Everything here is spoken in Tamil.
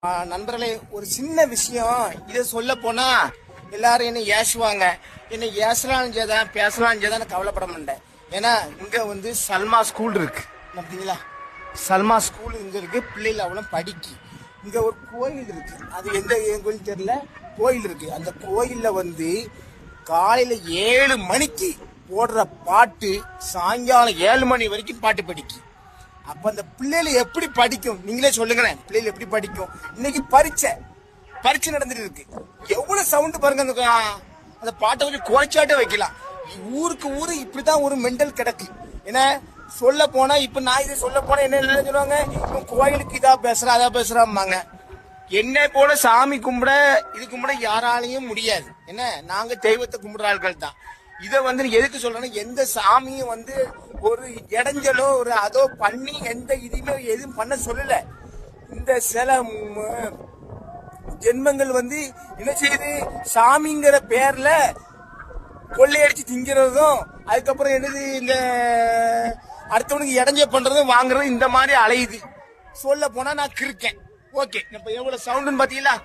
நண்பர்களே, ஒரு சின்ன விஷயம். இதை சொல்ல போனா எல்லாரும் என்ன ஏசுவாங்க. என்ன ஏசலாம் செய்தான் பேசலாம் செய்தான் கவலைப்பட மாட்டேன். ஏன்னா இங்க வந்து சல்மா ஸ்கூல் இருக்கு. பார்த்தீங்களா, சல்மா ஸ்கூல் இங்க இருக்கு. பிள்ளைகள் அவ்வளோ படிக்கி. இங்க ஒரு கோயில் இருக்கு. அது எந்த கோயில் தெரியல, கோயில் இருக்கு. அந்த கோயில்ல வந்து காலையில 7 மணிக்கு போடுற பாட்டு சாயங்காலம் 7 மணி வரைக்கும் பாட்டு படிக்கி. அப்ப அந்த பிள்ளைகள் எப்படி படிக்கும் நீங்களே சொல்லுங்களேன். பிள்ளைகள் எப்படி படிக்கும்? இன்னைக்கு பரீட்சை நடந்துட்டு இருக்கு. எவ்வளவு சவுண்ட் பாருங்க. அந்த பாட்டை கொஞ்சம் குறைச்சாட்டே வைக்கலாம். ஊருக்கு ஊரு இப்படிதான் ஒரு மெண்டல் கிடக்கு. ஏன்னா சொல்ல போனா இப்ப நான் இதை சொல்ல போனா என்ன சொல்லுவாங்க, கோயிலுக்கு இதா பேசுற அதா பேசுறாம்பாங்க. என்ன போல சாமி கும்பிட இது கும்பிட யாராலையும் முடியாது. என்ன நாங்க தெய்வத்தை கும்பிடுற ஆட்கள் தான். இதை வந்து எதுக்கு சொல்றேன்னா, எந்த சாமியும் வந்து ஒரு இடைஞ்சலோ ஒரு அதோ பண்ணி எந்த இதுவுமே எதுவும் பண்ண சொல்லல. இந்த சில ஜென்மங்கள் வந்து என்ன செய்யுது, சாமிங்கிற பேர்ல கொள்ளையடிச்சு திங்கிறதும், அதுக்கப்புறம் என்னது இந்த அடுத்தவனுக்கு இடைஞ்ச பண்றதும் வாங்குறதும் இந்த மாதிரி அலையுது. சொல்ல போனா நான் கிருக்கேன். ஓகே, இப்ப எவ்வளவு சவுண்டுன்னு பாத்தீங்களா?